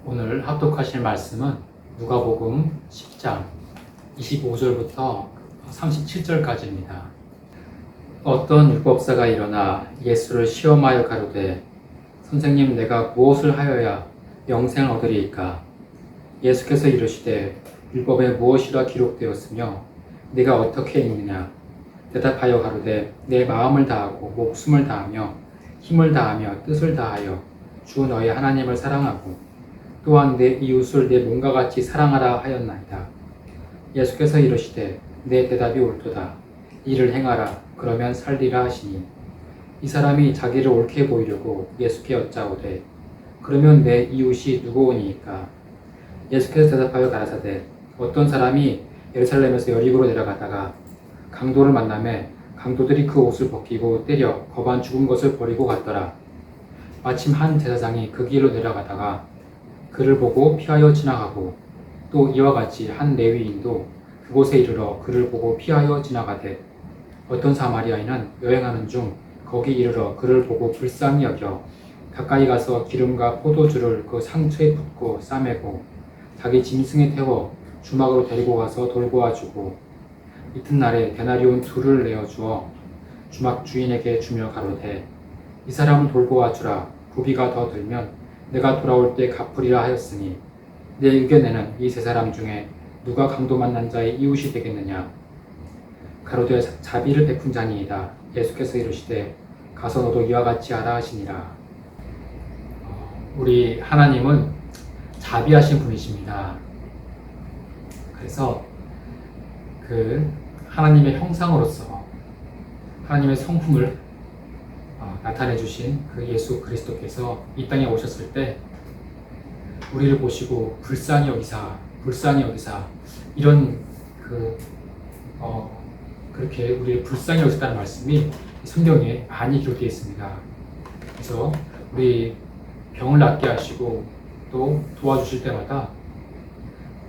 오늘 합독하실 말씀은 누가복음 10장 25절부터 37절까지입니다. 어떤 율법사가 일어나 예수를 시험하여 가로되 선생님, 내가 무엇을 하여야 영생을 얻으리이까? 예수께서 이르시되 율법에 무엇이라 기록되었으며 네가 어떻게 읽느냐? 대답하여 가로되 내 마음을 다하고 목숨을 다하며 힘을 다하며 뜻을 다하여 주 너의 하나님을 사랑하고 또한 내 이웃을 내 몸과 같이 사랑하라 하였나이다. 예수께서 이르시되 내 대답이 옳도다. 이를 행하라. 그러면 살리라 하시니 이 사람이 자기를 옳게 보이려고 예수께 여짜오되 그러면 내 이웃이 누구오니이까? 예수께서 대답하여 가라사대 어떤 사람이 예루살렘에서 여리고로 내려가다가 강도를 만나매 강도들이 그 옷을 벗기고 때려 거반 죽은 것을 버리고 갔더라. 마침 한 제사장이 그 길로 내려가다가 그를 보고 피하여 지나가고 또 이와 같이 한 레위인도 그곳에 이르러 그를 보고 피하여 지나가되 어떤 사마리아인은 여행하는 중 거기 이르러 그를 보고 불쌍히 여겨 가까이 가서 기름과 포도주를 그 상처에 붓고 싸매고 자기 짐승에 태워 주막으로 데리고 가서 돌보아 주고 이튿날에 데나리온 2를 내어 주어 주막 주인에게 주며 가로되 이 사람을 돌보아 주라. 부비가 더 들면 내가 돌아올 때 갚으리라 하였으니 내 의견에는 이 세 사람 중에 누가 강도 만난 자의 이웃이 되겠느냐? 가로되 자비를 베푼 자니이다. 예수께서 이르시되 가서 너도 이와 같이 하라 하시니라. 우리 하나님은 자비하신 분이십니다. 그래서 그 하나님의 형상으로서 하나님의 성품을 나타내 주신 그 예수 그리스도께서 이 땅에 오셨을 때 우리를 보시고 불쌍히 여기사 이런 그렇게 우리를 불쌍히 여기셨다는 말씀이 성경에 많이 기록되어 있습니다. 그래서 우리 병을 낫게 하시고 또 도와주실 때마다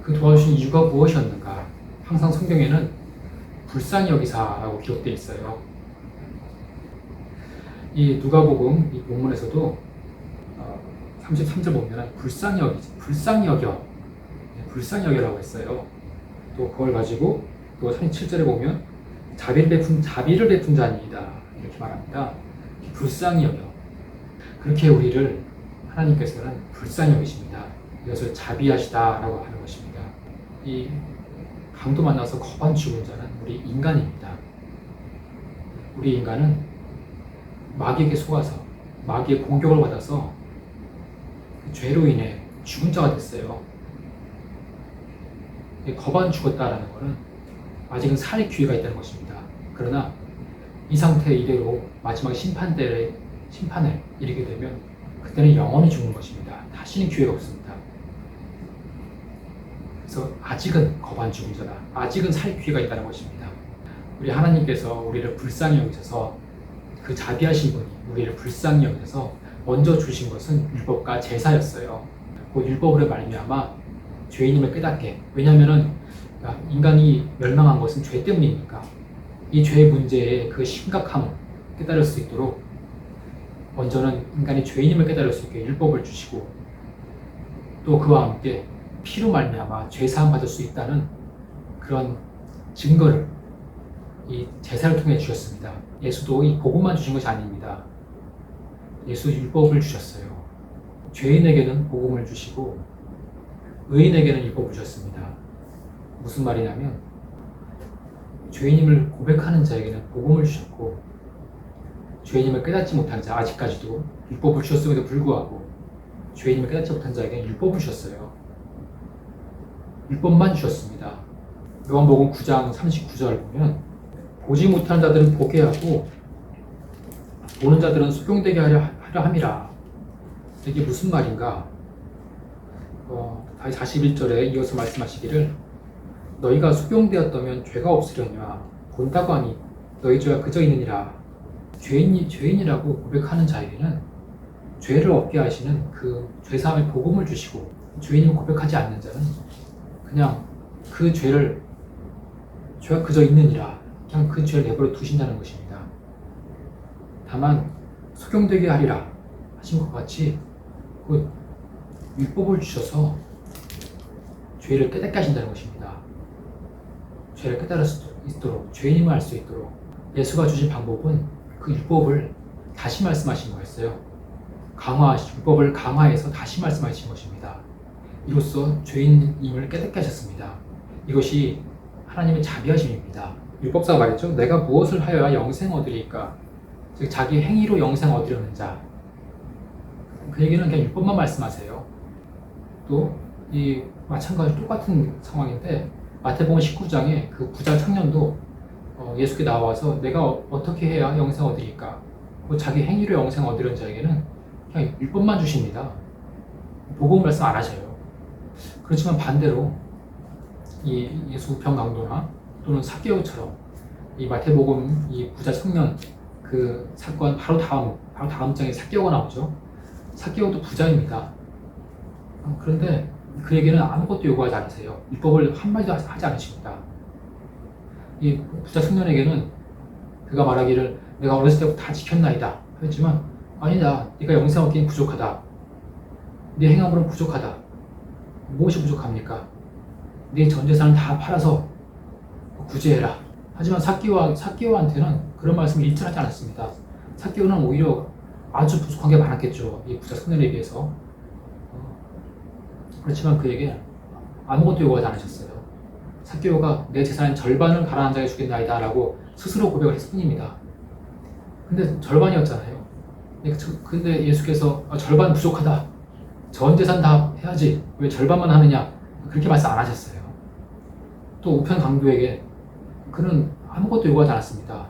그 도와주신 이유가 무엇이었는가? 항상 성경에는 불쌍히 여기사라고 기록되어 있어요. 이 누가복음 이 본문에서도 33절 보면은 불쌍히 여겨라고 했어요. 또 그걸 가지고 또 37절에 보면 자비를 베푼 자니이다 이렇게 말합니다. 불쌍히 여겨. 그렇게 우리를 하나님께서는 불쌍히 여기십니다. 이것을 자비하시다라고 하는 것입니다. 이 강도 만나서 거반 죽은 자는 우리 인간입니다. 우리 인간은 마귀에게 속아서 마귀의 공격을 받아서 죄로 인해 죽은 자가 됐어요. 거반 죽었다라는 것은 아직은 살 기회가 있다는 것입니다. 그러나 이 상태 이대로 마지막 심판에 이르게 되면 그때는 영원히 죽는 것입니다. 다시는 기회가 없습니다. 그래서 아직은 거반 죽은 자다. 아직은 살 기회가 있다는 것입니다. 우리 하나님께서 우리를 불쌍히 여기셔서 그 자비하신 분이 우리를 불쌍히 여기셔서 먼저 주신 것은 율법과 제사였어요. 그 율법으로 말미암아 죄인임을 깨닫게. 왜냐하면 인간이 멸망한 것은 죄 때문이니까 이 죄의 문제의 그 심각함을 깨달을 수 있도록 먼저는 인간이 죄인임을 깨달을 수 있게 율법을 주시고 또 그와 함께 피로 말미암아 죄사함 받을 수 있다는 그런 증거를 이 제사를 통해 주셨습니다. 예수도 이 복음만 주신 것이 아닙니다. 예수 율법을 주셨어요. 죄인에게는 복음을 주시고 의인에게는 율법을 주셨습니다. 무슨 말이냐면 죄인임을 고백하는 자에게는 복음을 주셨고 죄인임을 깨닫지 못한 자 아직까지도 율법을 주셨음에도 불구하고 죄인임을 깨닫지 못한 자에게는 율법을 주셨어요. 율법만 주셨습니다. 요한복음 9장 39절 보면 보지 못하는 자들은 보게 하고 보는 자들은 소경되게 하려 함이라. 이게 무슨 말인가? 41절에 이어서 말씀하시기를 너희가 소경되었다면 죄가 없으려냐 본다고 하니 너희 죄가 그저 있느니라. 죄인이라고 고백하는 자에게는 죄를 없게 하시는 그 죄사함의 복음을 주시고 죄인임을 고백하지 않는 자는 그냥 그 죄가 그저 있느니라 그냥 그 죄를 내버려 두신다는 것입니다. 다만 소경되게 하리라 하신 것 같이 율법을 주셔서 죄를 깨닫게 하신다는 것입니다. 죄를 깨달을 수 있도록, 죄인임을 알 수 있도록 예수가 주신 방법은 그 율법을 다시 말씀하신 거였어요. 율법을 강화해서 다시 말씀하신 것입니다. 이로써 죄인임을 깨닫게 하셨습니다. 이것이 하나님의 자비하심입니다. 율법사가 말했죠. 내가 무엇을 하여야 영생 얻으리까? 즉 자기 행위로 영생 얻으려는 자. 그 얘기는 그냥 율법만 말씀하세요. 또 이 마찬가지로 똑같은 상황인데 마태복음 19장에 그 부자 청년도 예수께 나와서 내가 어떻게 해야 영생 얻으리까? 자기 행위로 영생 얻으려는 자에게는 그냥 율법만 주십니다. 복음 말씀 안 하셔요. 그렇지만 반대로 이 예수 우편 강도나 또는 삭개오처럼 이 마태복음 이 부자 청년 그 사건 바로 다음 장에 삭개오가 나오죠. 삭개오도 부자입니다. 그런데 그에게는 아무것도 요구하지 않으세요. 율법을 한마디도 하지 않으십니다. 이 부자 청년에게는 그가 말하기를 내가 어렸을 때부터 다 지켰나이다 했지만 아니다. 네가 영생 얻기는 부족하다. 네 행함으로는 부족하다. 무엇이 부족합니까? 네 전 재산을 다 팔아서 구제해라. 하지만 삭개오한테는 그런 말씀을 일절하지 않았습니다. 삭개오는 오히려 아주 부족한 게 많았겠죠. 이 부자 청년에 비해서. 그렇지만 그에게 아무것도 요구하지 않으셨어요. 삭개오가 내 재산의 절반을 가난한 자에게 주겠나이다 라고 스스로 고백을 했을 뿐입니다. 근데 절반이었잖아요. 근데 예수께서 절반 부족하다. 전 재산 다 해야지. 왜 절반만 하느냐. 그렇게 말씀 안 하셨어요. 또 우편 강도에게 그는 아무것도 요구하지 않았습니다.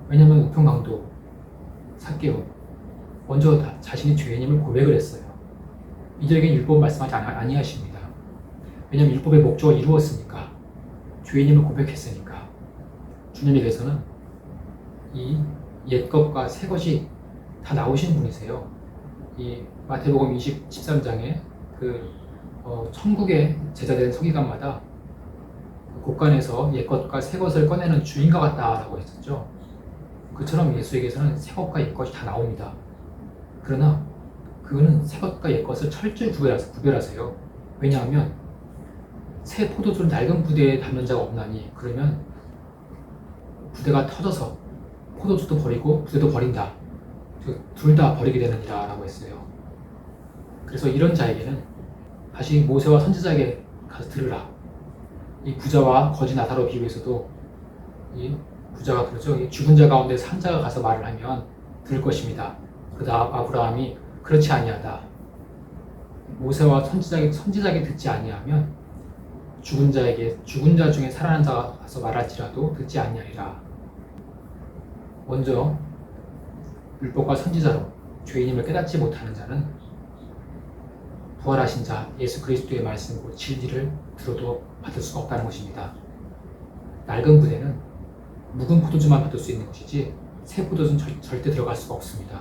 왜냐하면 우편 강도 삭개오 먼저 자신이 죄인임을 고백을 했어요. 이들에게는 율법 말씀하지 아니하십니다. 왜냐하면 율법의 목적을 이루었으니까, 죄인임을 고백했으니까. 주님에게서는 이 옛것과 새것이 다 나오신 분이세요. 이 마태복음 13장에 천국의 제자된 서기관마다 곳간에서 옛것과 새것을 꺼내는 주인과 같다라고 했었죠. 그처럼 예수에게서는 새것과 옛것이 다 나옵니다. 그러나 그는 새것과 옛것을 철저히 구별하세요. 왜냐하면 새 포도주를 낡은 부대에 담는 자가 없나니 그러면 부대가 터져서 포도주도 버리고 부대도 버린다. 둘 다 버리게 되느니라 라고 했어요. 그래서 이런 자에게는 다시 모세와 선지자에게 가서 들으라. 이 부자와 거지 나사로 비유에서도 이 부자가 그러죠. 이 죽은 자 가운데 산 자가 가서 말을 하면 들을 것입니다. 그러다 아브라함이 그렇지 아니하다. 모세와 선지자에게 듣지 아니하면 죽은 자 중에 살아난 자가 가서 말할지라도 듣지 아니하리라. 먼저 율법과 선지자로 죄인임을 깨닫지 못하는 자는 부활하신 자 예수 그리스도의 말씀으로 진리를 들어도 받을 수가 없다는 것입니다. 낡은 부대는 묵은 포도주만 받을 수 있는 것이지 새 포도주는 절대 들어갈 수가 없습니다.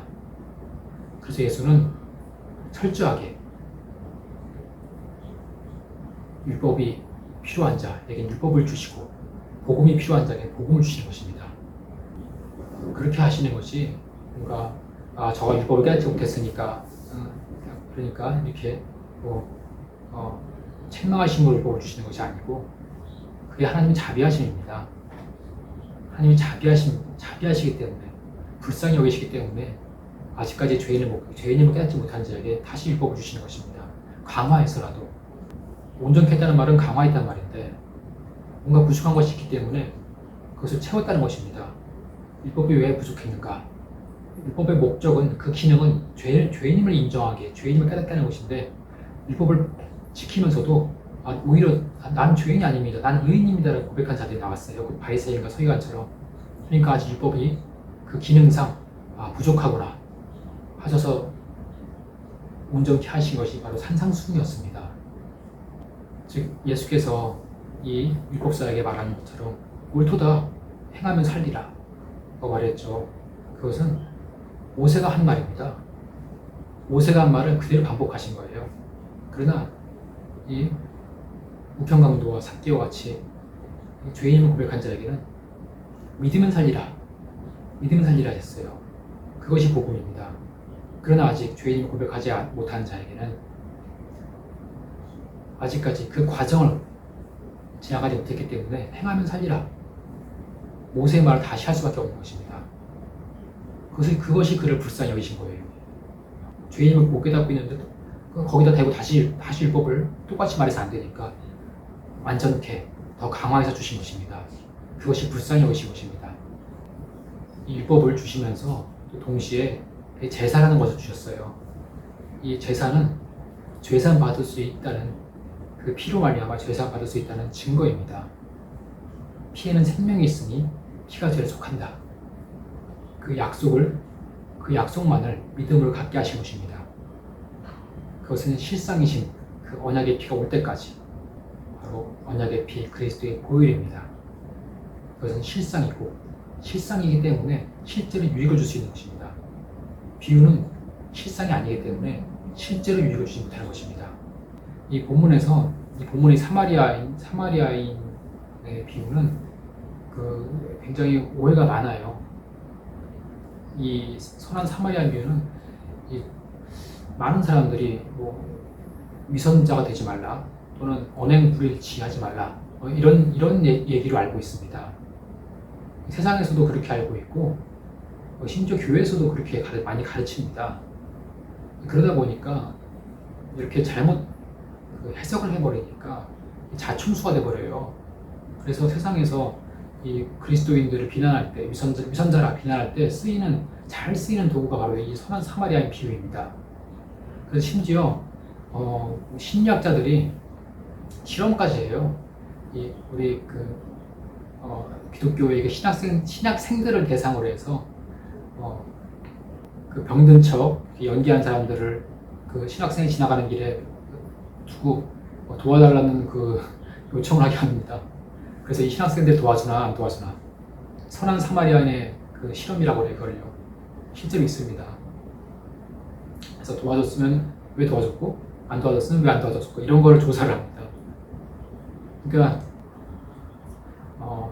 그래서 예수는 철저하게 율법이 필요한 자에게 율법을 주시고 복음이 필요한 자에게 복음을 주시는 것입니다. 그렇게 하시는 것이 뭔가 저가 율법을 깨닫지 못했으니까 그러니까 이렇게 책망하심으로 율법을 주시는 것이 아니고 그게 하나님의 자비하심입니다. 하나님이 자비하시기 때문에 불쌍히 여기시기 때문에 아직까지 죄인임을 깨닫지 못한 자에게 다시 율법을 주시는 것입니다. 강화해서라도. 온전케 했다는 말은 강화했다는 말인데 뭔가 부족한 것이 있기 때문에 그것을 채웠다는 것입니다. 율법이 왜 부족했는가? 율법의 목적은 그 기능은 죄인임을 인정하게, 죄인임을 깨닫게 하는 것인데 율법을 지키면서도 오히려 난 죄인이 아닙니다. 난 의인입니다. 라고 고백한 자들이 나왔어요. 그 바리새인과 서기관처럼. 그러니까 아직 율법이 그 기능상 부족하구나 하셔서 온전케 하신 것이 바로 산상수훈이었습니다. 즉 예수께서 이 율법사에게 말하는 것처럼 옳도다 행하면 살리라 라고 말했죠. 그것은 모세가 한 말입니다. 모세가 한 말을 그대로 반복하신 거예요. 그러나 이 우편강도와 삭개와 같이 죄인임을 고백한 자에게는 믿으면 살리라 했어요. 그것이 복음입니다. 그러나 아직 죄인임을 고백하지 못한 자에게는 아직까지 그 과정을 지나가지 못했기 때문에 행하면 살리라. 모세의 말을 다시 할 수밖에 없는 것입니다. 그것이 그를 불쌍히 여기신 거예요. 죄인을 못 깨닫고 있는데 거기다 대고 다시 율법을 똑같이 말해서 안 되니까 완전케 더 강화해서 주신 것입니다. 그것이 불쌍히 여기신 것입니다. 이 율법을 주시면서 또 동시에 제사라는 것을 주셨어요. 이 제사는 죄산 받을 수 있다는 그 피로 말미암아 죄산 받을 수 있다는 증거입니다. 피에는 생명이 있으니 피가 죄를 속한다. 그 약속만을 믿음으로 갖게 하신 것입니다. 그것은 실상이신 그 언약의 피가 올 때까지 바로 언약의 피 그리스도의 보혈입니다. 그것은 실상이기 때문에 실제로 유익을 줄 수 있는 것입니다. 비유는 실상이 아니기 때문에 실제로 유익을 주지 못하는 것입니다. 이 본문의 사마리아인의 비유는 굉장히 오해가 많아요. 이 선한 사마리아 비유는 많은 사람들이 위선자가 되지 말라 또는 언행 불일치하지 말라 이런 얘기로 알고 있습니다. 세상에서도 그렇게 알고 있고 심지어 교회에서도 그렇게 많이 가르칩니다. 그러다 보니까 이렇게 잘못 해석을 해버리니까 자충수가 돼버려요. 그래서 세상에서 이 그리스도인들을 비난할 때, 위선자라 비난할 때 잘 쓰이는 도구가 바로 이 선한 사마리아인 비유입니다. 그래서 심지어 심리학자들이 실험까지 해요. 우리 기독교의 신학생들을 대상으로 해서 그 병든 척 연기한 사람들을 그 신학생이 지나가는 길에 두고 도와달라는 요청을 하게 합니다. 그래서 이 신학생들 도와주나 안 도와주나 선한 사마리아인의 그 실험이라고 해요. 그걸요. 실제로 있습니다. 그래서 도와줬으면 왜 도와줬고 안 도와줬으면 왜 안 도와줬고 이런 거를 조사를 합니다. 그러니까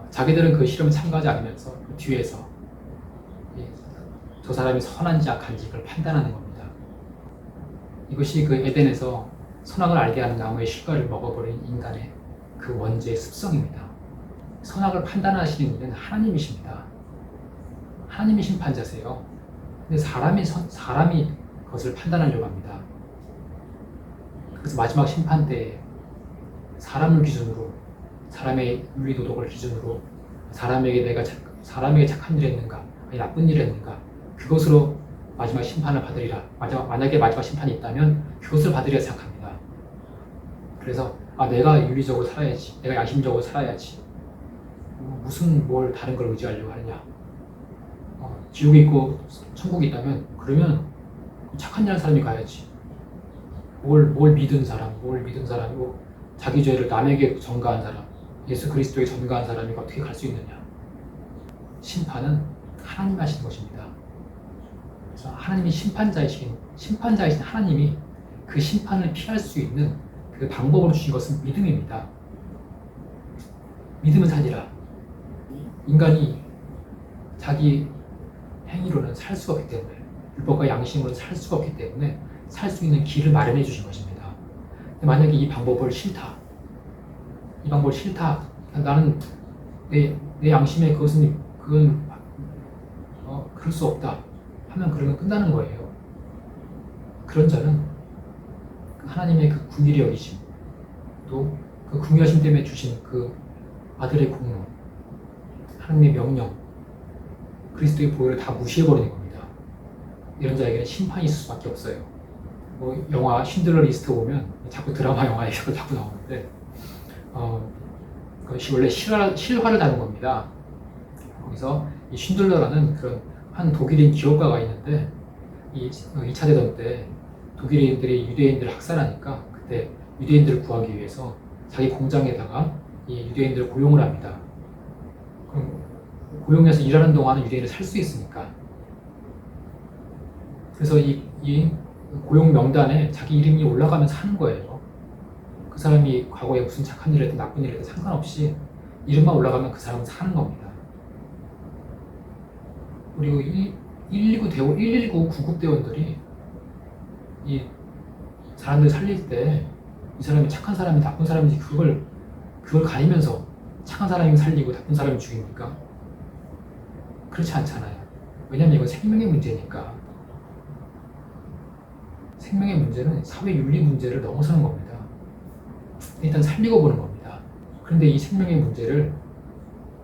자기들은 그 실험에 참가하지 않으면서 그 뒤에서 저 사람이 선한지 악한지 그걸 판단하는 겁니다. 이것이 그 에덴에서 선악을 알게 하는 나무의 실과를 먹어버린 인간의 그 원죄의 습성입니다. 선악을 판단하시는 이는 하나님이십니다. 하나님이 심판자세요. 근데 사람이 그것을 판단하려고 합니다. 그래서 마지막 심판 때에 사람을 기준으로, 사람의 윤리 도덕을 기준으로 사람에게 착한 일을 했는가, 아니 나쁜 일을 했는가, 그것으로 마지막 심판을 받으리라. 만약에 마지막 심판이 있다면 그것을 받으리라 생각합니다. 그래서 내가 윤리적으로 살아야지, 내가 양심적으로 살아야지. 무슨 뭘 다른 걸 의지하려고 하느냐. 지옥이 있고 천국이 있다면 그러면 착한 일하는 사람이 가야지. 뭘 믿은 사람이고 자기 죄를 남에게 전가한 사람, 예수 그리스도에 전가한 사람이 어떻게 갈 수 있느냐. 심판은 하나님 하시는 것입니다. 그래서 하나님이 심판자이신 하나님이 그 심판을 피할 수 있는 그 방법으로 주신 것은 믿음입니다. 믿음은 살리라. 인간이 자기 행위로는 살 수가 없기 때문에, 율법과 양심으로 살 수가 없기 때문에 살 수 있는 길을 마련해 주신 것입니다. 근데 만약에 이 방법을 싫다. 나는 내 양심에 그건 그럴 수 없다 하면 그러면 끝나는 거예요. 그런 자는 하나님의 그 긍휼히 여기심, 또 그 긍휼하심 때문에 주신 그 아들의 공로, 하나님의 명령, 그리스도의 보혈을 다 무시해버리는 겁니다. 이런 자에게는 심판이 있을 수밖에 없어요. 영화 신들러 리스트 보면 자꾸 드라마 영화에서 자꾸 나오는데 그것이 원래 실화를 다룬 겁니다. 거기서 이 신들러라는 그런 한 독일인 기업가가 있는데 이 2차 대전 때 독일인들이 유대인들을 학살하니까 그때 유대인들을 구하기 위해서 자기 공장에다가 이 유대인들을 고용을 합니다. 그럼 고용해서 일하는 동안은 유대인을 살 수 있으니까. 그래서 이 고용 명단에 자기 이름이 올라가면서 하는 거예요. 그 사람이 과거에 무슨 착한 일을 했든 나쁜 일을 했든 상관없이 이름만 올라가면 그 사람은 사는 겁니다. 그리고 119 구급대원들이 이 사람들 살릴 때 이 사람이 착한 사람이 나쁜 사람인지 그걸 가리면서 착한 사람이 살리고 나쁜 사람이 죽입니까? 그렇지 않잖아요. 왜냐하면 이건 생명의 문제니까. 생명의 문제는 사회 윤리 문제를 넘어서는 겁니다. 일단 살리고 보는 겁니다. 그런데 이 생명의 문제를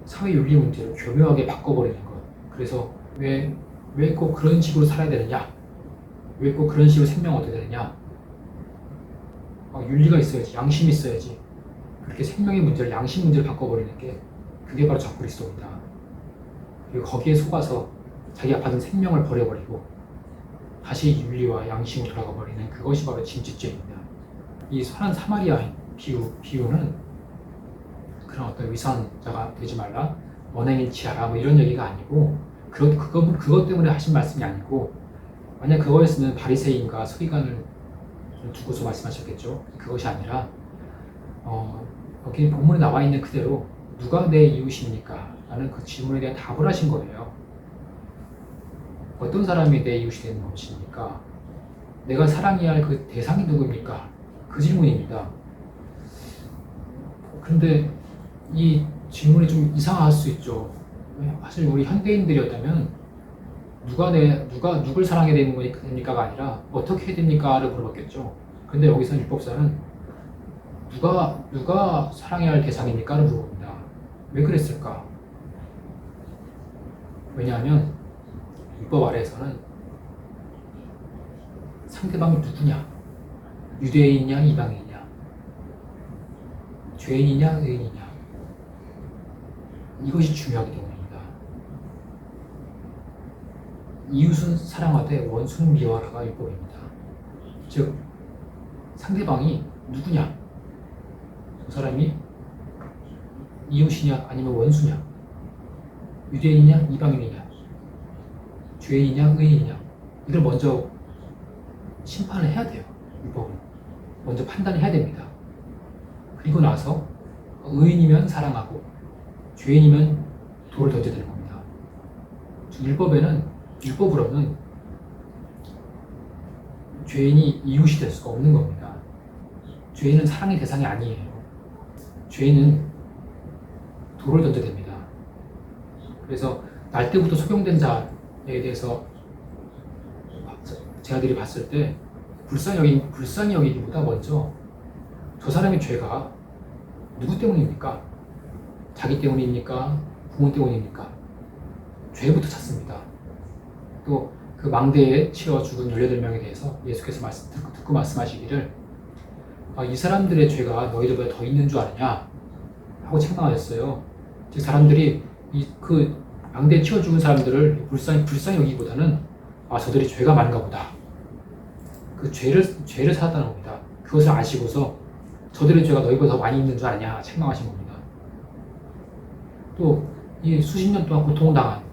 사회 윤리 문제로 교묘하게 바꿔버리는 것. 그래서 왜 꼭 그런 식으로 살아야 되느냐? 왜 꼭 그런 식으로 생명을 얻어야 되느냐? 윤리가 있어야지, 양심이 있어야지. 그렇게 생명의 문제를 양심 문제로 바꿔버리는 게 그게 바로 적그리스도입니다. 그리고 거기에 속아서 자기가 받은 생명을 버려버리고 다시 윤리와 양심으로 돌아가 버리는 그것이 바로 진직죄입니다. 이 선한 사마리아 비유는 그런 어떤 위선자가 되지 말라, 언행을 취하라 뭐 이런 얘기가 아니고 그것 때문에 하신 말씀이 아니고, 만약 그거였으면 바리새인과 서기관을 두고서 말씀하셨겠죠. 그것이 아니라 여기 본문에 나와 있는 그대로 누가 내 이웃입니까? 라는 그 질문에 대한 답을 하신 거예요. 어떤 사람이 내 이웃이 되는 것입니까? 내가 사랑해야 할 그 대상이 누구입니까? 그 질문입니다. 그런데 이 질문이 좀 이상할 수 있죠. 사실 우리 현대인들이었다면 누굴 사랑해야 되는 겁니까가 아니라 어떻게 해야 됩니까를 물어봤겠죠. 근데 여기서 율법사는 누가 사랑해야 할 대상입니까를 물어봅니다. 왜 그랬을까? 왜냐하면 율법 아래에서는 상대방이 누구냐, 유대인이냐 이방인이냐, 죄인이냐 의인이냐, 이것이 중요하기 때문입니다. 이웃은 사랑하되 원수는 미워하라가 율법입니다. 즉 상대방이 누구냐, 그 사람이 이웃이냐 아니면 원수냐, 유대인이냐 이방인이냐, 죄인이냐 의인이냐, 이걸 먼저 심판을 해야 돼요. 율법은 먼저 판단을 해야 됩니다. 그리고 나서 의인이면 사랑하고 죄인이면 돌을 던져야 되는 겁니다. 율법으로는 죄인이 이웃이 될 수가 없는 겁니다. 죄인은 사랑의 대상이 아니에요. 죄인은 돌을 던져야 됩니다. 그래서 날 때부터 소경된 자에 대해서 제아들이 봤을 때 불쌍히 여기기보다 먼저 저 사람의 죄가 누구 때문입니까? 자기 때문입니까? 부모 때문입니까? 죄부터 찾습니다. 또 그 망대에 치여 죽은 18명에 대해서 예수께서 듣고 말씀하시기를 이 사람들의 죄가 너희들보다 더 있는 줄 아느냐? 하고 책망하셨어요. 즉 사람들이 그 망대에 치여 죽은 사람들을 불쌍히 여기기보다는 저들이 죄가 많은가 보다. 그 죄를 찾았다는 겁니다. 그것을 아시고서 저들의 죄가 너희보다 더 많이 있는 줄 아느냐 책망하신 겁니다. 또 이 수십 년 동안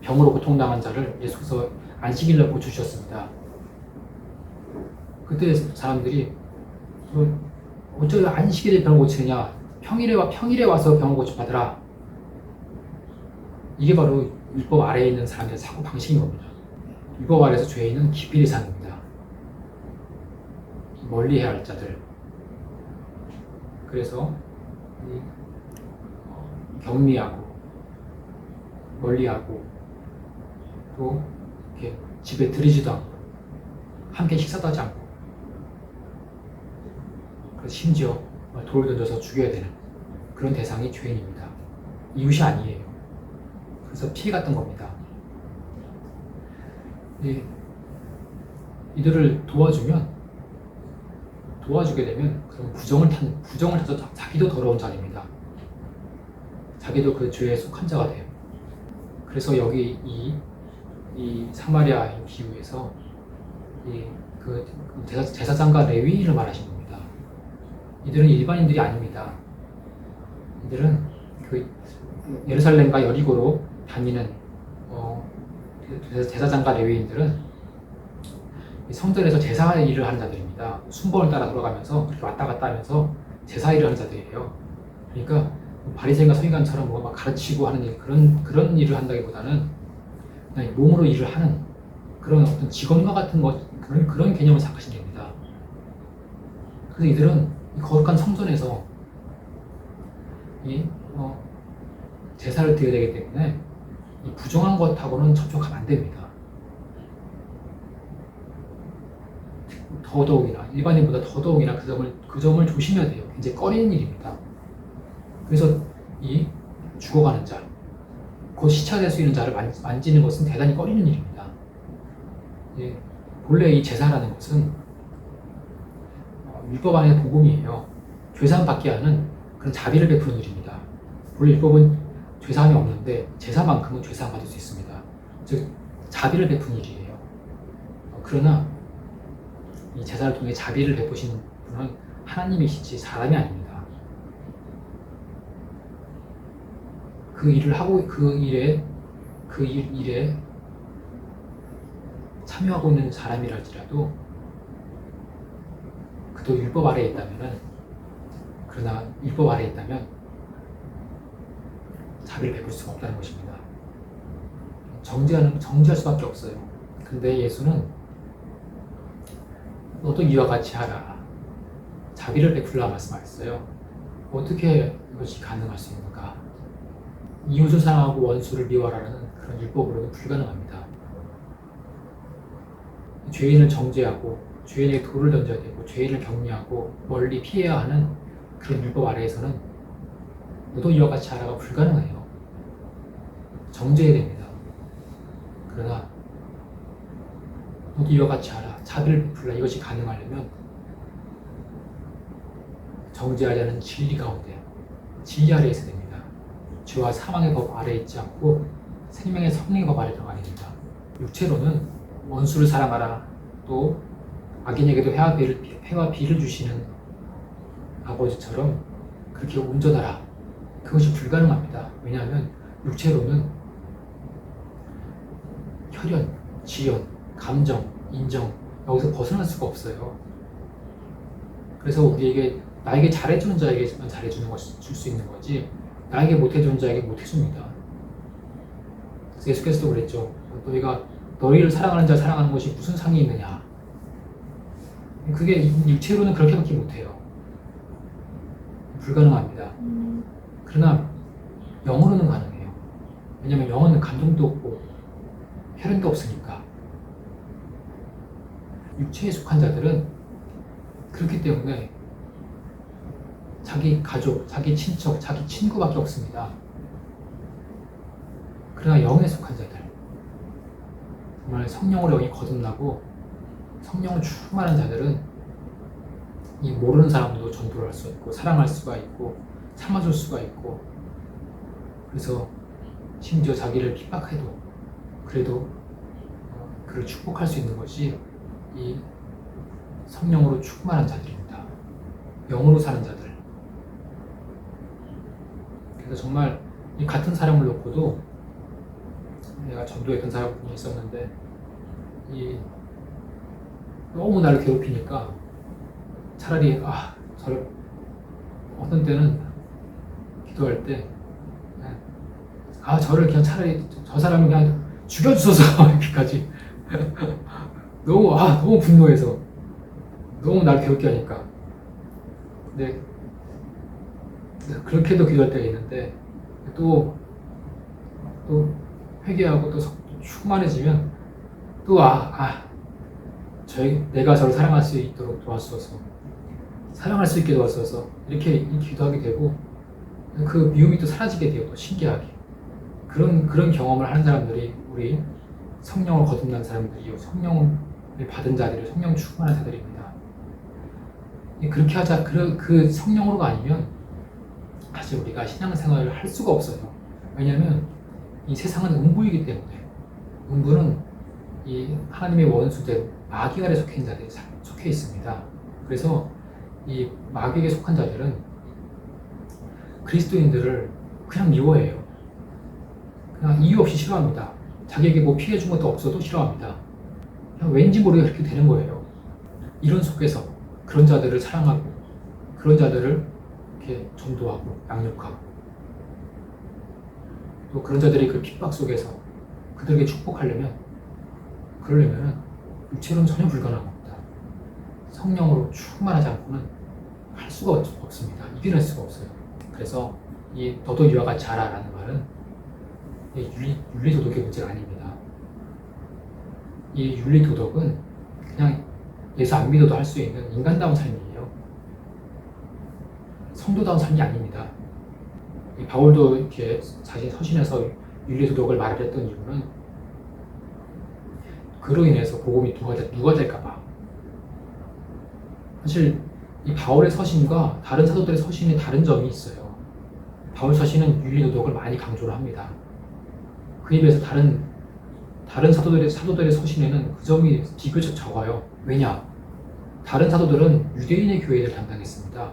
병으로 고통당한 자를 예수께서 안식일날 고쳐주셨습니다. 그때 사람들이 어쩌면 안식일에 병을 고치느냐, 평일에 와서 병을 고쳐받으라. 이게 바로 율법 아래에 있는 사람들의 사고 방식인 겁니다. 율법 아래에서 죄인은 기피 대상입니다. 멀리해야 할 자들. 그래서 격리하고 멀리하고 또 이렇게 집에 들이지도 않고 함께 식사도 하지 않고, 그래서 심지어 돌을 던져서 죽여야 되는 그런 대상이 죄인입니다. 이웃이 아니에요. 그래서 피해갔던 겁니다. 이들을 도와주게 되면 그럼 부정을 타서 자기도 더러운 자입니다. 자기도 그 죄에 속한 자가 돼요. 그래서 여기 이 사마리아인 비유에서 그 제사장과 레위인을 말하신 겁니다. 이들은 일반인들이 아닙니다. 이들은 그 예루살렘과 여리고로 다니는 제사장과 레위인들은 성전에서 제사 일을 하는 자들입니다. 순번을 따라 돌아가면서 이렇게 왔다 갔다 하면서 제사 일을 하는 자들이에요. 그러니까 바리새인과 서기관처럼 막 가르치고 하는 일, 그런 일을 한다기보다는 그냥 몸으로 일을 하는 그런 어떤 직원과 같은 그런 개념을 생각하시면 됩니다. 그래서 이들은 이 거룩한 성전에서 제사를 드려야 되기 때문에 이 부정한 것하고는 접촉하면 안 됩니다. 더더욱이나 일반인보다 더더욱이나 그 점을 조심해야 돼요. 굉장히 꺼리는 일입니다. 그래서 이 죽어가는 자, 곧 시차될 수 있는 자를 만지는 것은 대단히 꺼리는 일입니다. 예, 본래 이 제사라는 것은 율법 안의 복음이에요. 죄사함 받게 하는 그런 자비를 베푸는 일입니다. 본래 율법은 죄사함이 없는데 제사만큼은 죄사함 받을 수 있습니다. 즉 자비를 베푸는 일이에요. 그러나 이 제사를 통해 자비를 베푸시는 분은 하나님이시지 사람이 아닙니다. 그 일을 하고 그 일에 참여하고 있는 사람이랄지라도 그도 율법 아래에 있다면은, 그러나 율법 아래에 있다면 자비를 베풀 수가 없다는 것입니다. 정죄할 수밖에 없어요. 근데 예수는 너도 이와 같이 하라, 자비를 베풀라 말씀하셨어요. 어떻게 이것이 가능할 수 있는가? 이웃을 사랑하고 원수를 미워하라는 그런 율법으로는 불가능합니다. 죄인을 정죄하고 죄인에게 돌을 던져야 되고 죄인을 격려하고 멀리 피해야 하는 그런 율법 아래에서는 너도 이와 같이 하라가 불가능해요. 정죄해야 됩니다. 그러나 너도 이와 같이 하라, 자비를 베풀라, 이것이 가능하려면 정죄하지 않은 진리 가운데, 진리 아래에 있어야 됩니다. 죄와 사망의 법 아래에 있지 않고 생명의 성령의 법 아래에 들어가야 됩니다. 육체로는 원수를 사랑하라, 또 악인에게도 해와 비를 주시는 아버지처럼 그렇게 온전하라, 그것이 불가능합니다. 왜냐하면 육체로는 혈연, 지연, 감정, 인정, 여기서 벗어날 수가 없어요. 그래서 우리에게, 나에게 잘해주는 자에게만 잘해주는 것이 줄 수 있는 거지, 나에게 못해주는 자에게 못해줍니다. 그래서 예수께서도 그랬죠. 너희가 너희를 사랑하는 자를 사랑하는 것이 무슨 상이 있느냐. 그게 육체로는 그렇게밖에 못해요. 불가능합니다. 그러나 영으로는 가능해요. 왜냐하면 영은 감정도 없고 혈연도 없으니까. 육체에 속한 자들은 그렇기 때문에 자기 가족, 자기 친척, 자기 친구밖에 없습니다. 그러나 영에 속한 자들, 정말 성령으로 영이 거듭나고 성령을 충만한 자들은 이 모르는 사람도 전도를 할 수 있고 사랑할 수가 있고 참아줄 수가 있고, 그래서 심지어 자기를 핍박해도 그래도 그를 축복할 수 있는 것이 이 성령으로 충만한 자들입니다. 영으로 사는 자들. 그래서 정말 이 같은 사람을 놓고도, 내가 전도했던 사람이 있었는데 너무 나를 괴롭히니까 차라리 저를 어떤 때는 기도할 때 저를 그냥 차라리 저 사람을 그냥 죽여주소서 이렇게까지 너무 분노해서 너무 날 괴롭게 하니까. 근데 그렇게도 기도할 때가 있는데 또 회개하고 또 충만해지면 또 내가 저를 사랑할 수 있도록 도와주소서, 사랑할 수 있게 도와주소서, 이렇게 기도하게 되고 그 미움이 또 사라지게 돼요. 또 신기하게 그런 경험을 하는 사람들이 우리 성령을 거듭난 사람들이요, 성령을 받은 자들이, 성령 충만한 자들입니다. 그렇게 하자. 그 성령으로가 아니면 사실 우리가 신앙생활을 할 수가 없어요. 왜냐하면 이 세상은 음부이기 때문에. 음부는 이 하나님의 원수된 마귀 아래 속해 있는 자들이 속해 있습니다. 그래서 이 마귀에게 속한 자들은 그리스도인들을 그냥 미워해요. 그냥 이유 없이 싫어합니다. 자기에게 뭐 피해 준 것도 없어도 싫어합니다. 그냥 왠지 모르게 그렇게 되는 거예요. 이런 속에서 그런 자들을 사랑하고 그런 자들을 이렇게 전도하고 양육하고, 또 그런 자들이 그 핍박 속에서 그들에게 그러려면 육체로는 전혀 불가능합니다. 성령으로 충만하지 않고는 할 수가 없습니다. 이겨낼 수가 없어요. 그래서 이 너도 이와 같이 하라라는 말은 윤리도덕의 문제가 아닙니다. 이 윤리도덕은 그냥 예수 안 믿어도 할 수 있는 인간다운 삶이에요. 성도다운 삶이 아닙니다. 이 바울도 이렇게 자신 서신에서 윤리도덕을 말했던 이유는 그로 인해서 복음이 누가 될까봐. 사실 이 바울의 서신과 다른 사도들의 서신에 다른 점이 있어요. 바울 서신은 윤리도덕을 많이 강조를 합니다. 그에 비해서 다른 사도들의 서신에는 그 점이 비교적 적어요. 왜냐? 다른 사도들은 유대인의 교회를 담당했습니다.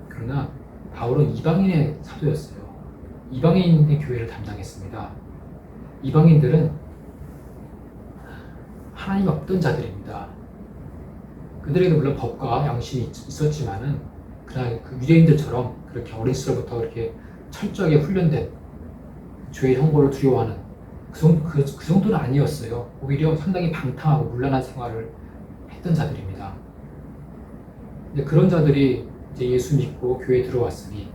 그러나 바울은 이방인의 사도였어요. 이방인의 교회를 담당했습니다. 이방인들은 하나님이 없던 자들입니다. 그들에게도 물론 법과 양심이 있었지만은 그러나 그 유대인들처럼 그렇게 어린 시절부터 그렇게 철저하게 훈련된 죄의 형벌을 두려워하는 그 정도는 아니었어요. 오히려 상당히 방탕하고 문란한 생활을 했던 자들입니다. 근데 그런 자들이 이제 예수 믿고 교회에 들어왔으니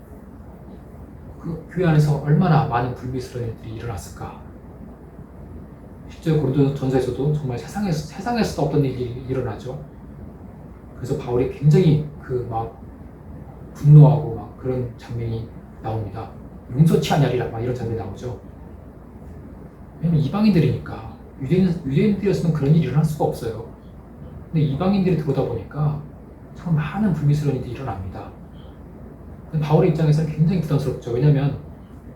그 교회 안에서 얼마나 많은 불미스러운 일들이 일어났을까. 실제 고린도전서에서도 정말 세상에서도 없던 일이 일어나죠. 그래서 바울이 굉장히 막 분노하고 막 그런 장면이 나옵니다. 용서치 않으리라 막 이런 장면이 나오죠. 왜냐면 이방인들이니까 유대인들이었으면 그런 일이 일어날 수가 없어요. 근데 이방인들이 들어오다 보니까 참 많은 불미스러운 일이 일어납니다. 바울의 입장에서는 굉장히 부담스럽죠. 왜냐하면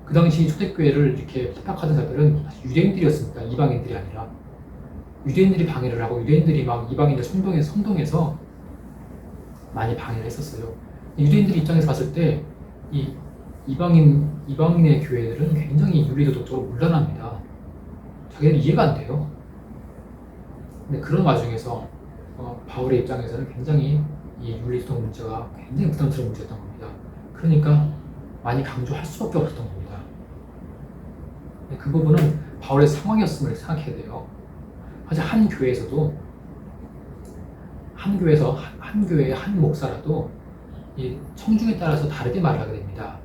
그 당시 초대교회를 이렇게 핍박하던 자들은 유대인들이었습니다. 이방인들이 아니라. 유대인들이 방해를 하고 유대인들이 막 이방인들 선동해서 많이 방해를 했었어요. 유대인들 입장에서 봤을 때 이 이방인의 교회들은 굉장히 윤리도덕적으로 문란합니다. 자기들 이해가 안 돼요. 근데 그런 와중에서 바울의 입장에서는 굉장히 이 윤리도덕 문제가 굉장히 부담스러운 문제였던 겁니다. 그러니까 많이 강조할 수밖에 없었던 겁니다. 그 부분은 바울의 상황이었음을 생각해야 돼요. 사실 한 교회에서 한 교회의 한 목사라도 이 청중에 따라서 다르게 말을 하게 됩니다.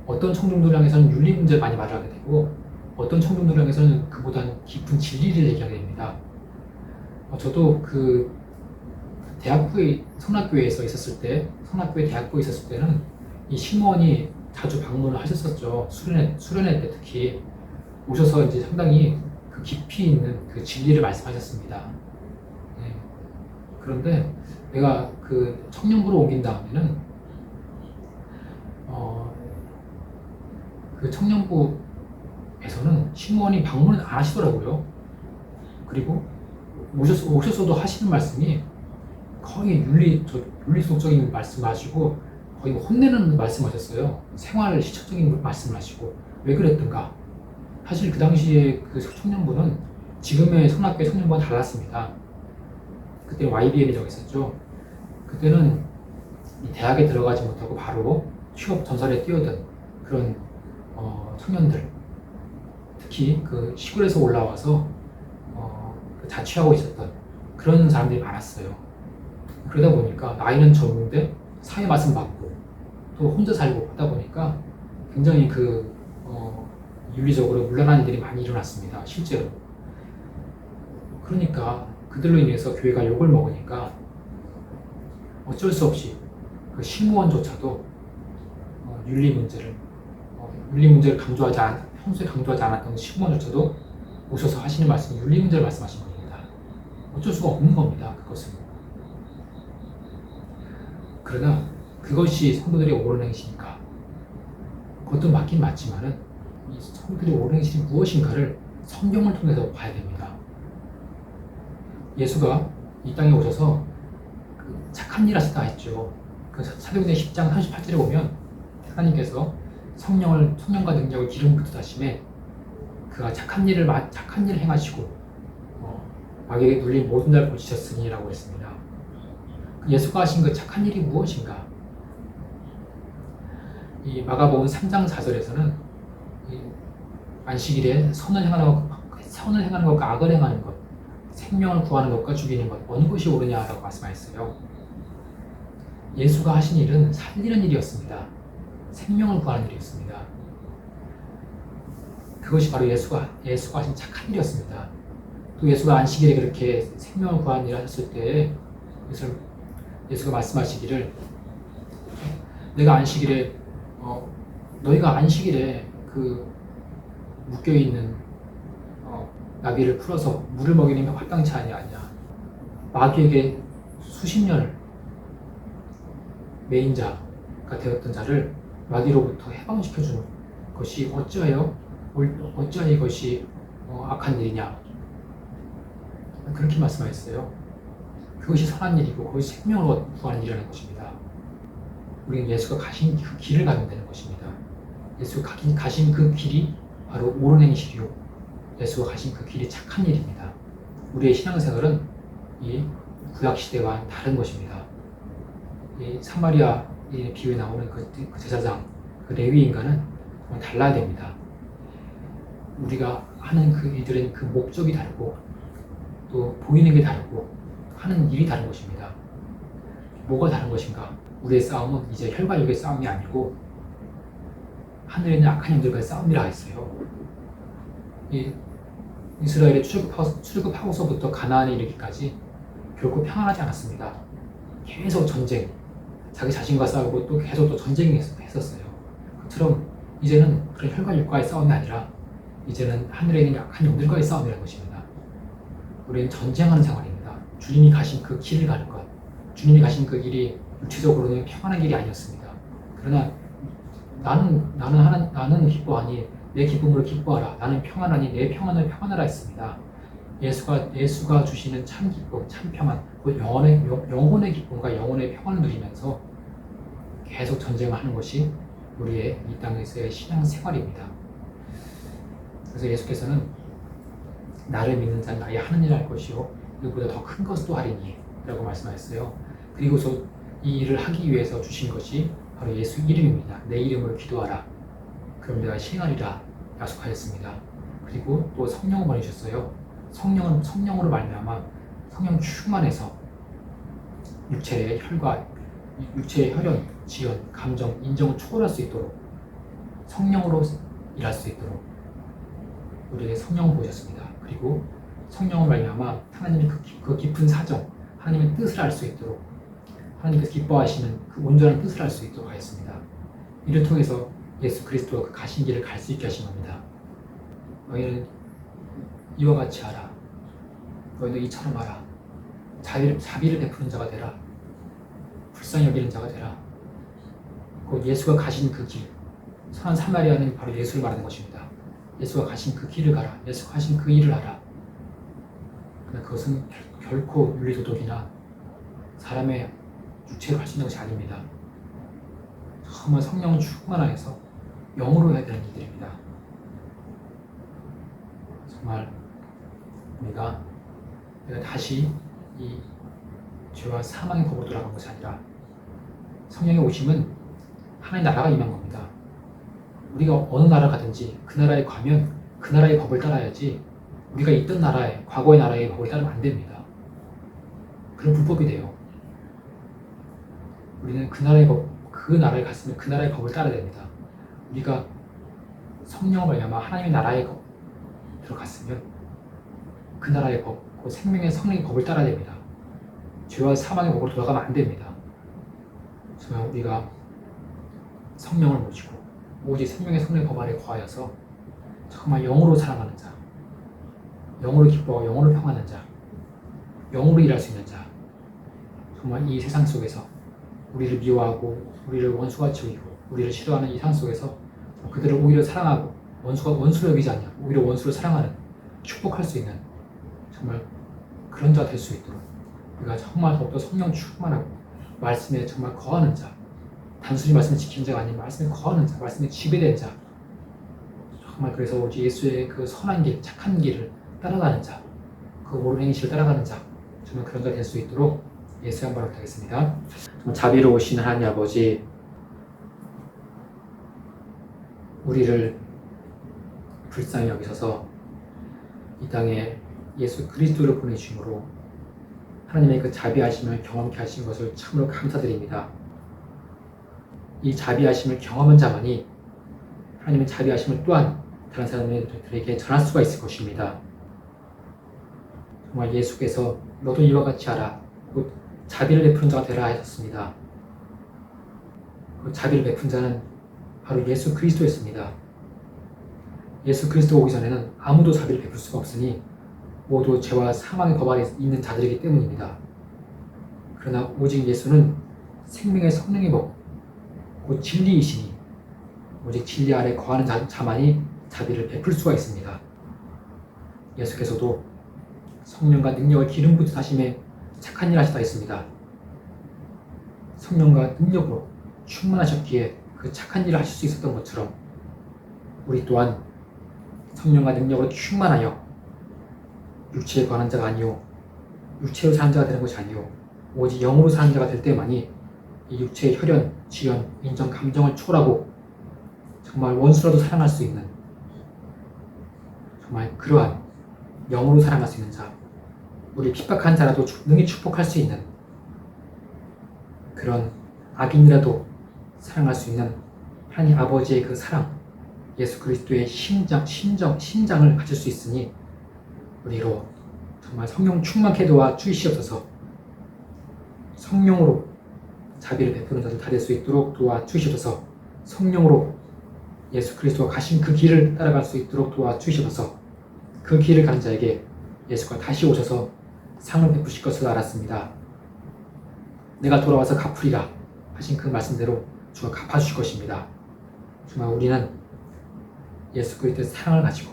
어떤 청중들 향해서는 윤리 문제를 많이 말을 하게 되고 어떤 청중들 향해서는 그보다는 깊은 진리를 얘기하게 됩니다. 저도 그 성락교회에서 있었을 때, 성락교회 대학부에 있었을 때는 이 신무원이 자주 방문을 하셨었죠. 수련회 때 특히 오셔서 이제 상당히 그 깊이 있는 그 진리를 말씀하셨습니다. 네. 그런데 내가 그 청년부로 옮긴 다음에는 그 청년부에서는 신무원이 방문을 안 하시더라고요. 그리고 오셨어도 하시는 말씀이 거의 윤리도덕적인 말씀하시고 거의 혼내는 말씀하셨어요. 생활 시초적인 말씀을 하시고 왜 그랬던가? 사실 그 당시에 그 청년부는 지금의 성락교회 청년부와 달랐습니다. 그때 YBM이라고 있었죠. 그때는 대학에 들어가지 못하고 바로 취업 전선에 뛰어든 그런 청년들, 특히 그 시골에서 올라와서 자취하고 있었던 그런 사람들이 많았어요. 그러다 보니까 나이는 젊은데 사회 말씀 받고 또 혼자 살고 하다 보니까 굉장히 윤리적으로 문란한 일들이 많이 일어났습니다. 실제로. 그러니까 그들로 인해서 교회가 욕을 먹으니까 어쩔 수 없이 그 신무원조차도 윤리 문제를 평소에 강조하지 않았던 신무원조차도 오셔서 하시는 말씀이 윤리 문제를 말씀하신 겁니다. 어쩔 수가 없는 겁니다. 그것은. 그러나 그것이 성도들의 옳은 행실인가? 그것도 맞긴 맞지만은 이 성도들의 옳은 행실이 무엇인가를 성경을 통해서 봐야 됩니다. 예수가 이 땅에 오셔서 착한 일 하시다 했죠. 그 사도행전 10장 38절에 보면 하나님께서 성령과 능력을 기름 붓듯 하심에 그가 착한 일을 행하시고 마귀에게 눌린 모든 날 고치셨으니 라고 했습니다. 예수가 하신 그 착한 일이 무엇인가? 이 마가복음 3장 4절에서는 안식일에 선을 행하는 것과 악을 행하는 것, 생명을 구하는 것과 죽이는 것 어느 것이 옳으냐라고 말씀하셨어요. 예수가 하신 일은 살리는 일이었습니다. 생명을 구하는 일이었습니다. 그것이 바로 예수가 하신 착한 일이었습니다. 또 예수가 안식일에 그렇게 생명을 구하는 일을 하셨을 때 예수가 말씀하시기를 내가 안식일에 너희가 안식일에 그 묶여있는 나귀를 풀어서 물을 먹이는 게 합당치 아니냐. 마귀에게 수십 년을 매인자가 되었던 자를 마귀로부터 해방시켜주는 것이 어찌하여 이것이 악한 일이냐. 그렇게 말씀하셨어요. 그것이 선한 일이고 그것이 생명을 구하는 일이라는 것입니다. 우리는 예수가 가신 그 길을 가면 되는 것입니다. 예수가 가신 그 길이 바로 옳은 행실이요 예수가 가신 그 길이 착한 일입니다. 우리의 신앙생활은 이 구약시대와 다른 것입니다. 이 사마리아의 비유에 나오는 그 제사장, 그 레위 인간은 정말 달라야 됩니다. 우리가 하는 그 일들은 그 목적이 다르고 또 보이는 게 다르고 하는 일이 다른 것입니다. 뭐가 다른 것인가? 우리의 싸움은 이제 혈과 육의 싸움이 아니고 하늘에 있는 악한 영들과의 싸움이라 했어요. 이 이스라엘의 출애굽하고서부터 가나안에 이르기까지 결코 평안하지 않았습니다. 계속 전쟁, 자기 자신과 싸우고 또 계속 또 전쟁이 했었어요. 그처럼 이제는 그런 혈과 육과의 싸움이 아니라 이제는 하늘에 있는 악한 영들과의 싸움이라는 것입니다. 우리는 전쟁하는 생활입니다. 주님이 가신 그 길을 가는 것, 주님이 가신 그 길이 육체적으로는 평안한 길이 아니었습니다. 그러나 나는 기뻐하니 내 기쁨으로 기뻐하라. 나는 평안하니 내 평안을 평안하라 했습니다. 예수가 주시는 참 기쁨, 참 평안, 그 영혼의 기쁨과 영혼의 평안을 누리면서 계속 전쟁을 하는 것이 우리의 이 땅에서의 신앙 생활입니다. 그래서 예수께서는 나를 믿는 자는 나의 하는 일을 할 것이요 이보다 더 큰 것도 하리니 라고 말씀하셨어요. 그리고서 이 일을 하기 위해서 주신 것이 바로 예수 이름입니다. 내 이름으로 기도하라. 그럼 내가 시행하리라 약속하셨습니다. 그리고 또 성령을 보내주셨어요. 성령으로 말미암아 성령 충만해서 육체의 혈과 육체의 혈연, 지연, 감정, 인정을 초월할 수 있도록 성령으로 일할 수 있도록 우리에게 성령을 보여줬습니다. 그리고 성령을 말미암아 하나님의 그 깊은 사정, 하나님의 뜻을 알 수 있도록 하나님께서 기뻐하시는 그 온전한 뜻을 알 수 있도록 하였습니다. 이를 통해서 예수 그리스도가 그 가신 길을 갈 수 있게 하신 겁니다. 너희는 이와 같이 하라. 너희도 이처럼 하라. 자비를 베푸는 자가 되라. 불쌍히 여기는 자가 되라. 곧 예수가 가신 그 길, 선한 사마리아는 바로 예수를 말하는 것입니다. 예수가 가신 그 길을 가라. 예수가 하신 그 일을 하라. 그러나 그것은 결코 윤리도덕이나 사람의 육체로 할 수 있는 것이 아닙니다. 정말 성령을 충만하여서 영으로 해야 되는 일들입니다. 정말 우리가 다시 이 죄와 사망의 법으로 돌아간 것이 아니라 성령의 오심은 하나님의 나라가 임한 겁니다. 우리가 어느 나라 가든지 그 나라에 가면 그 나라의 법을 따라야지 우리가 있던 나라의 과거의 나라의 법을 따르면 안 됩니다. 그런 불법이 돼요. 우리는 그 나라에 갔으면 그 나라의 법을 따라야 됩니다. 우리가 성령을 말미암아 하나님의 나라에 들어갔으면 그 나라의 법, 그 생명의 성령의 법을 따라야 됩니다. 죄와 사망의 법으로 돌아가면 안 됩니다. 정말 우리가 성령을 모시고 오직 생명의 성령의 법 안에 거하여서 정말 영으로 사랑하는 자, 영으로 기뻐하고 영으로 평안한 자, 영으로 일할 수 있는 자, 정말 이 세상 속에서 우리를 미워하고 우리를 원수같이 여기고 우리를 싫어하는 이 세상 속에서 그들을 오히려 사랑하고 원수로 여기지 않냐, 오히려 원수를 사랑하는, 축복할 수 있는 정말 그런 자가 될 수 있도록 우리가 정말 더욱더 성령 충만하고 말씀에 정말 거하는 자, 단순히 말씀을 지키는 자가 아닌 말씀에 거하는 자, 말씀에 지배된 자, 정말 그래서 오직 예수의 그 선한 길, 착한 길을 따라가는 자, 그 옳은 행실을 따라가는 자, 정말 그런 자가 될 수 있도록 예수 양반을 부탁하겠습니다. 자비로우신 하나님 아버지, 우리를 불쌍히 여기셔서 이 땅에 예수 그리스도를 보내주심으로 하나님의 그 자비하심을 경험케 하신 것을 참으로 감사드립니다. 이 자비하심을 경험한 자만이 하나님의 자비하심을 또한 다른 사람들에게 전할 수가 있을 것입니다. 정말 예수께서 너도 이와 같이 하라, 곧 자비를 베푸는 자가 되라 하셨습니다. 그 자비를 베푼 자는 바로 예수 그리스도였습니다. 예수 그리스도 오기 전에는 아무도 자비를 베풀 수가 없으니 모두 죄와 사망의 법 아래 있는 자들이기 때문입니다. 그러나 오직 예수는 생명의 성령의 법, 곧 진리이시니 오직 진리 아래 거하는 자만이 자비를 베풀 수가 있습니다. 예수께서도 성령과 능력을 기름 부듯 하심에 착한 일 하시다 했습니다. 성령과 능력으로 충만하셨기에 그 착한 일을 하실 수 있었던 것처럼 우리 또한 성령과 능력으로 충만하여 육체에 관한 자가 아니요 육체로 사는 자가 되는 것이 아니요 오직 영으로 사는 자가 될 때만이 이 육체의 혈연, 지연, 인정, 감정을 초월하고 정말 원수라도 사랑할 수 있는 정말 그러한 영으로 사랑할 수 있는 자, 우리 핍박한 자라도 능히 축복할 수 있는 그런 악인이라도 사랑할 수 있는 하나님 아버지의 그 사랑, 예수 그리스도의 심장을 가질 수 있으니 우리로 정말 성령 충만케 도와 주시옵소서. 성령으로 자비를 베푸는 자들 다 될 수 있도록 도와 주시옵소서. 성령으로 예수 그리스도가 가신 그 길을 따라갈 수 있도록 도와 주시옵소서. 그 길을 가는 자에게 예수가 다시 오셔서 상을 베푸실 것을 알았습니다. 내가 돌아와서 갚으리라 하신 그 말씀대로 주가 갚아주실 것입니다. 정말 우리는 예수 그리스도의 사랑을 가지고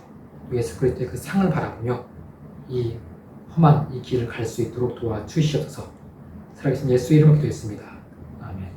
예수 그리스도의 그 상을 바라보며 이 험한 이 길을 갈 수 있도록 도와주시옵소서. 살아계신 예수의 이름으로 기도했습니다. 아멘.